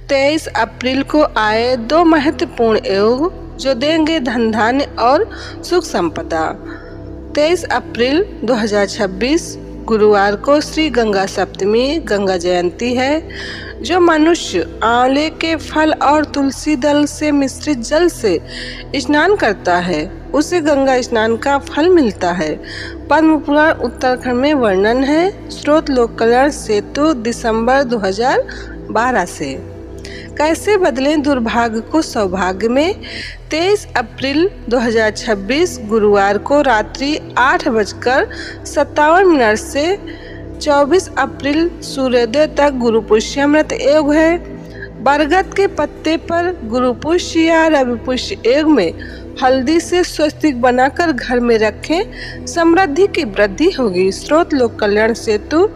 23 अप्रैल को आए 2 महत्वपूर्ण योग जो देंगे धन धान्य और सुख संपदा। 23 अप्रैल 2026 गुरुवार को श्री गंगा सप्तमी गंगा जयंती है। जो मनुष्य आंवले के फल और तुलसी दल से मिश्रित जल से स्नान करता है उसे गंगा स्नान का फल मिलता है। पद्म पुराण उत्तराखंड में वर्णन है। स्रोत लोक कल्याण सेतु दिसंबर 2012 से। कैसे बदलें दुर्भाग्य को सौभाग्य में। 23 अप्रैल 2026 गुरुवार को रात्रि 8:57 से 24 अप्रैल सूर्योदय तक गुरु पुष्यामृत योग है। बरगद के पत्ते पर गुरु पुष्य या रवि पुष्य योग में हल्दी से स्वस्तिक बनाकर घर में रखें, समृद्धि की वृद्धि होगी। स्रोत लोक कल्याण सेतु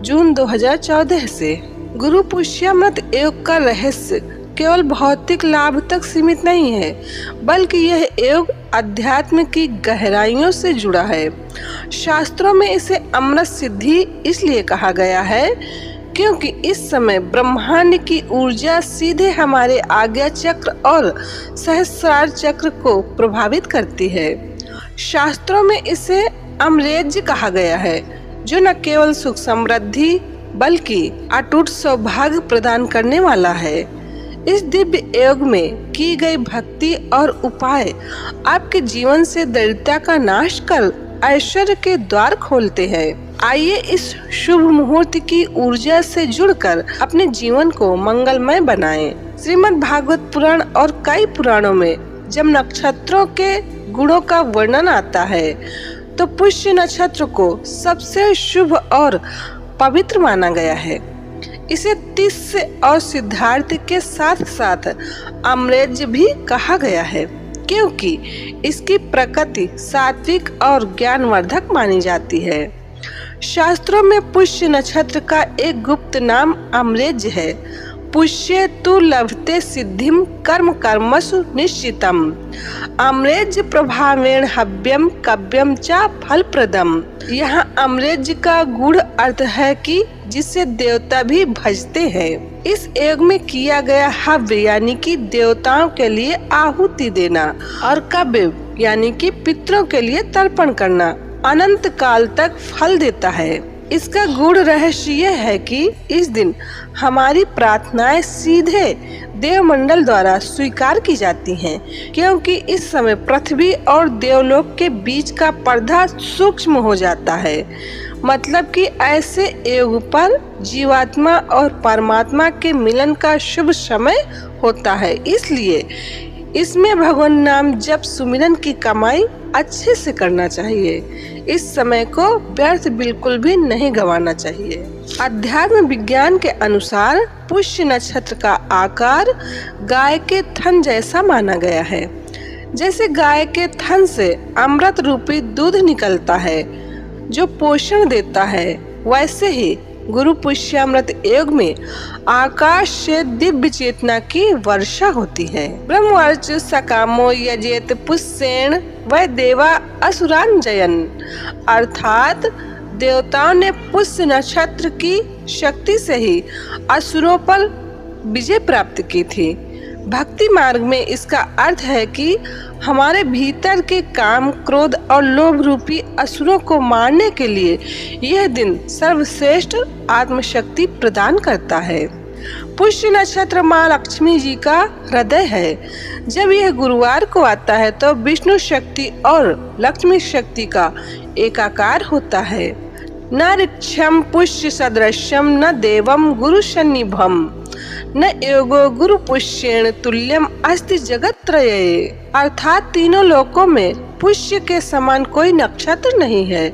जून 2014 से। गुरु पुष्यामृत योग का रहस्य केवल भौतिक लाभ तक सीमित नहीं है, बल्कि यह योग अध्यात्म की गहराइयों से जुड़ा है। शास्त्रों में इसे अमृत सिद्धि इसलिए कहा गया है क्योंकि इस समय ब्रह्मांड की ऊर्जा सीधे हमारे आज्ञा चक्र और सहस्रार चक्र को प्रभावित करती है। शास्त्रों में इसे अमृत कहा गया है जो न केवल सुख समृद्धि बल्कि अटूट सौभाग्य प्रदान करने वाला है। इस दिव्य योग में की गई भक्ति और उपाय आपके जीवन से दरिद्रता का नाश कर ऐश्वर्य के द्वार खोलते हैं। आइए इस शुभ मुहूर्त की ऊर्जा से जुड़कर अपने जीवन को मंगलमय बनाएं। श्रीमद् भागवत पुराण और कई पुराणों में जब नक्षत्रों के गुणों का वर्णन आता है तो पुष्य नक्षत्र को सबसे शुभ और पवित्र माना गया है। इसे तिस्य और सिद्धार्थ के साथ साथ अमृत भी कहा गया है क्योंकि इसकी प्रकृति सात्विक और ज्ञानवर्धक मानी जाती है। शास्त्रों में पुष्य नक्षत्र का एक गुप्त नाम अमृत है। पुष्य तु लभते सिद्धिम कर्म कर्मसु निश्चितम। अमृत प्रभावेण हव्यम कव्यम च फलप्रदम। यहाँ अमृत का गूढ़ अर्थ है कि जिसे देवता भी भजते हैं। इस योग में किया गया हव्य यानी कि देवताओं के लिए आहुति देना और कव्य यानी कि पितरों के लिए तर्पण करना अनंत काल तक फल देता है। इसका गूढ़ रहस्य यह है कि इस दिन हमारी प्रार्थनाएं सीधे देवमंडल द्वारा स्वीकार की जाती हैं क्योंकि इस समय पृथ्वी और देवलोक के बीच का पर्दा सूक्ष्म हो जाता है। मतलब कि ऐसे योग पर जीवात्मा और परमात्मा के मिलन का शुभ समय होता है। इसलिए इसमें भगवान नाम जप सुमिरन की कमाई अच्छे से करना चाहिए। इस समय को व्यर्थ बिल्कुल भी नहीं गंवाना चाहिए। अध्यात्म विज्ञान के अनुसार पुष्य नक्षत्र का आकार गाय के थन जैसा माना गया है। जैसे गाय के थन से अमृत रूपी दूध निकलता है जो पोषण देता है, वैसे ही गुरु पुष्यामृत योग में आकाश से दिव्य चेतना की वर्षा होती है। ब्रह्मवर्च सकामो यजेत पुष्येण वह देवा असुरान जयन। अर्थात देवताओं ने पुष्य नक्षत्र की शक्ति से ही असुरों पर विजय प्राप्त की थी। भक्ति मार्ग में इसका अर्थ है कि हमारे भीतर के काम क्रोध और लोभ रूपी असुरों को मारने के लिए यह दिन सर्वश्रेष्ठ आत्मशक्ति प्रदान करता है। पुष्य नक्षत्र माँ लक्ष्मी जी का हृदय है। जब यह गुरुवार को आता है तो विष्णु शक्ति और लक्ष्मी शक्ति का एकाकार होता है। न ऋक्षम पुष्य सदृश्यम न देवम गुरु सन्निभम न योगो गुरु पुष्येण तुल्यम अस्ति जगत्त्रये। अर्थात तीनों लोकों में पुष्य के समान कोई नक्षत्र नहीं है,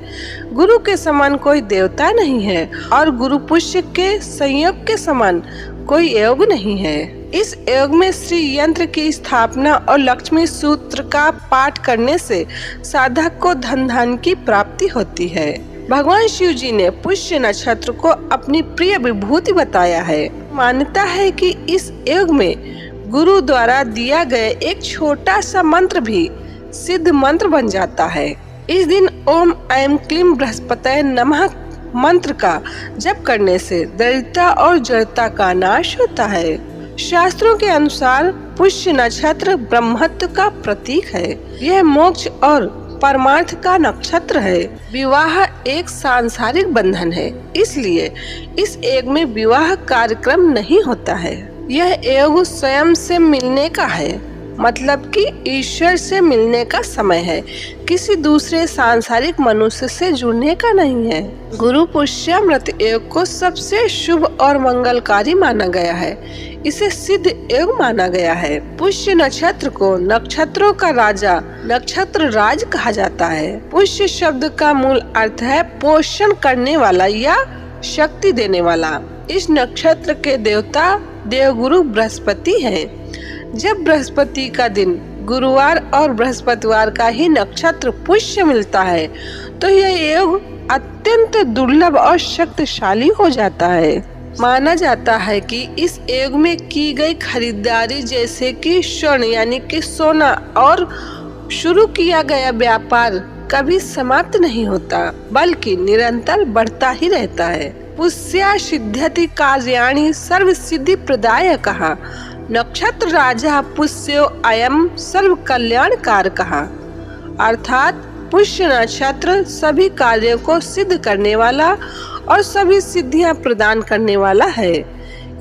गुरु के समान कोई देवता नहीं है और गुरु पुष्य के संयोग के समान कोई योग नहीं है। इस योग में श्री यंत्र की स्थापना और लक्ष्मी सूत्र का पाठ करने से साधक को धन धान्य की प्राप्ति होती है। भगवान शिव जी ने पुष्य नक्षत्र को अपनी प्रिय विभूति बताया है। मान्यता है कि इस योग में गुरु द्वारा दिया गया एक छोटा सा मंत्र भी सिद्ध मंत्र बन जाता है। इस दिन ओम ऐं क्लीं बृहस्पतये नमः मंत्र का जप करने से दरिद्रता और जड़ता का नाश होता है। शास्त्रों के अनुसार पुष्य नक्षत्र ब्रह्मत्व का प्रतीक है। यह मोक्ष और परमार्थ का नक्षत्र है। विवाह एक सांसारिक बंधन है, इसलिए इस योग में विवाह कार्यक्रम नहीं होता है। यह योग स्वयं से मिलने का है, मतलब कि ईश्वर से मिलने का समय है, किसी दूसरे सांसारिक मनुष्य से जुड़ने का नहीं है। गुरु पुष्यामृत योग को सबसे शुभ और मंगलकारी माना गया है। इसे सिद्ध योग माना गया है। पुष्य नक्षत्र को नक्षत्रों का राजा, नक्षत्र राज कहा जाता है। पुष्य शब्द का मूल अर्थ है पोषण करने वाला या शक्ति देने वाला। इस नक्षत्र के देवता देवगुरु बृहस्पति हैं। जब बृहस्पति का दिन गुरुवार और बृहस्पतिवार का ही नक्षत्र पुष्य मिलता है तो यह योग अत्यंत दुर्लभ और शक्तिशाली हो जाता है। माना जाता है कि इस योग में की गई खरीदारी, जैसे कि स्वर्ण यानी कि सोना, और शुरू किया गया व्यापार कभी समाप्त नहीं होता, बल्कि निरंतर बढ़ता ही रहता है। पुष्या सिद्ध्यति कार्याणि सर्व सिद्धि प्रदाय कहा। नक्षत्र राजा पुष्यो अयम सर्व कल्याण कार कहा। अर्थात पुष्य नक्षत्र सभी कार्यों को सिद्ध करने वाला और सभी सिद्धियां प्रदान करने वाला है।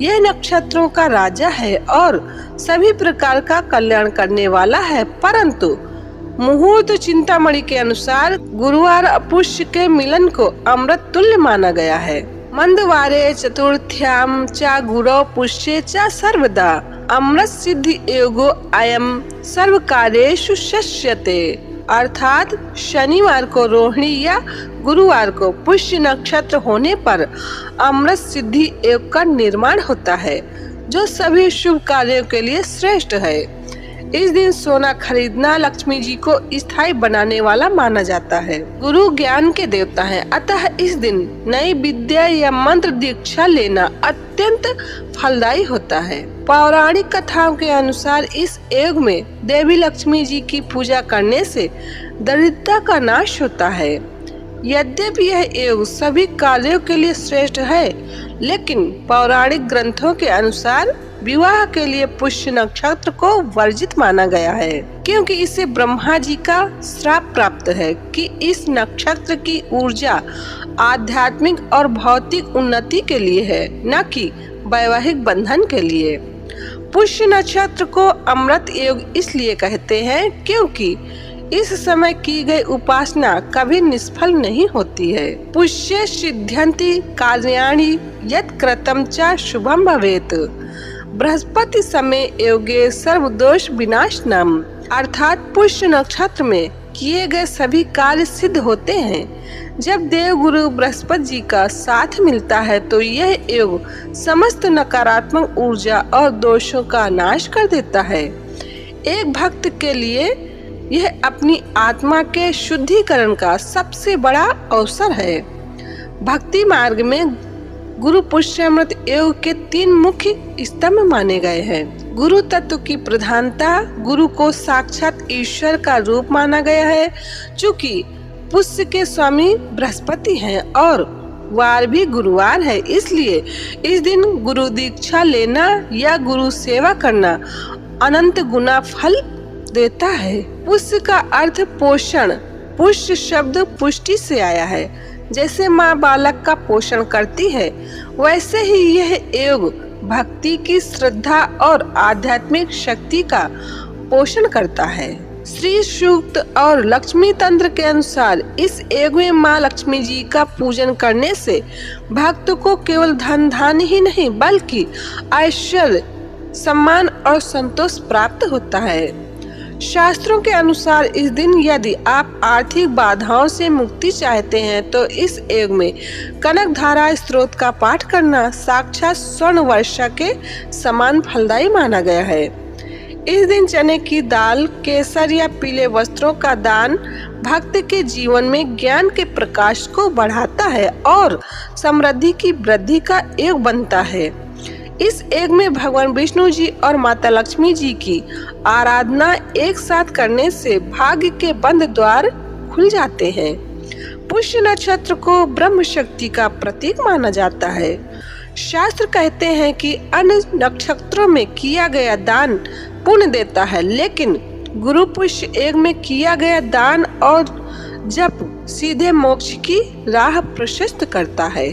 यह नक्षत्रों का राजा है और सभी प्रकार का कल्याण करने वाला है। परंतु मुहूर्त चिंतामणि के अनुसार गुरुवार पुष्य के मिलन को अमृत तुल्य माना गया है। मंदवारे चतुर्थ्याम च गुरौ पुष्ये च सर्वदा अमृत सिद्धि योगो अयम सर्व कार्येषु शस्यते। अर्थात शनिवार को रोहिणी या गुरुवार को पुष्य नक्षत्र होने पर अमृत सिद्धि योग का निर्माण होता है, जो सभी शुभ कार्यों के लिए श्रेष्ठ है। इस दिन सोना खरीदना लक्ष्मी जी को स्थायी बनाने वाला माना जाता है। गुरु ज्ञान के देवता हैं, अतः इस दिन नई विद्या या मंत्र दीक्षा लेना अत्यंत फलदायी होता है। पौराणिक कथाओं के अनुसार इस योग में देवी लक्ष्मी जी की पूजा करने से दरिद्रता का नाश होता है। यद्यपि यह योग सभी कार्यों के लिए श्रेष्ठ है, लेकिन पौराणिक ग्रंथों के अनुसार विवाह के लिए पुष्य नक्षत्र को वर्जित माना गया है, क्योंकि इसे ब्रह्मा जी का श्राप प्राप्त है कि इस नक्षत्र की ऊर्जा आध्यात्मिक और भौतिक उन्नति के लिए है, न कि वैवाहिक बंधन के लिए। पुष्य नक्षत्र को अमृत योग इसलिए कहते हैं क्योंकि इस समय की गई उपासना कभी निष्फल नहीं होती है। पुष्य सिद्ध्यन्ति कार्याणि यत् कृतं च शुभम भवेत्। बृहस्पति समय योगे सर्वदोष विनाशनम। अर्थात पुष्य नक्षत्र में किए गए सभी कार्य सिद्ध होते हैं। जब देव गुरु बृहस्पति जी का साथ मिलता है तो यह योग समस्त नकारात्मक ऊर्जा और दोषों का नाश कर देता है। एक भक्त के लिए यह अपनी आत्मा के शुद्धिकरण का सबसे बड़ा अवसर है। भक्ति मार्ग में गुरु पुष्यामृत योग के 3 मुख्य स्तंभ माने गए हैं। गुरु तत्व की प्रधानता, गुरु को साक्षात ईश्वर का रूप माना गया है। चूँकि पुष्य के स्वामी बृहस्पति हैं और वार भी गुरुवार है, इसलिए इस दिन गुरु दीक्षा लेना या गुरु सेवा करना अनंत गुना फल देता है। पुष्य का अर्थ पोषण। पुष्य शब्द पुष्टि से आया है। जैसे माँ बालक का पोषण करती है, वैसे ही यह योग भक्ति की श्रद्धा और आध्यात्मिक शक्ति का पोषण करता है। श्री सूक्त और लक्ष्मी तंत्र के अनुसार इस योग में माँ लक्ष्मी जी का पूजन करने से भक्त को केवल धन धान्य ही नहीं बल्कि ऐश्वर्य, सम्मान और संतोष प्राप्त होता है। शास्त्रों के अनुसार इस दिन यदि आप आर्थिक बाधाओं से मुक्ति चाहते हैं तो इस योग में कनक धारा स्त्रोत का पाठ करना साक्षात स्वर्ण वर्षा के समान फलदायी माना गया है। इस दिन चने की दाल, केसर या पीले वस्त्रों का दान भक्त के जीवन में ज्ञान के प्रकाश को बढ़ाता है और समृद्धि की वृद्धि का योग बनता है। इस योग में भगवान विष्णु जी और माता लक्ष्मी जी की आराधना एक साथ करने से भाग्य के बंद द्वार खुल जाते हैं। पुष्य नक्षत्र को ब्रह्म शक्ति का प्रतीक माना जाता है। शास्त्र कहते हैं कि अन्य नक्षत्रों में किया गया दान पुण्य देता है, लेकिन गुरु पुष्य एक में किया गया दान और जप सीधे मोक्ष की राह प्रशस्त करता है।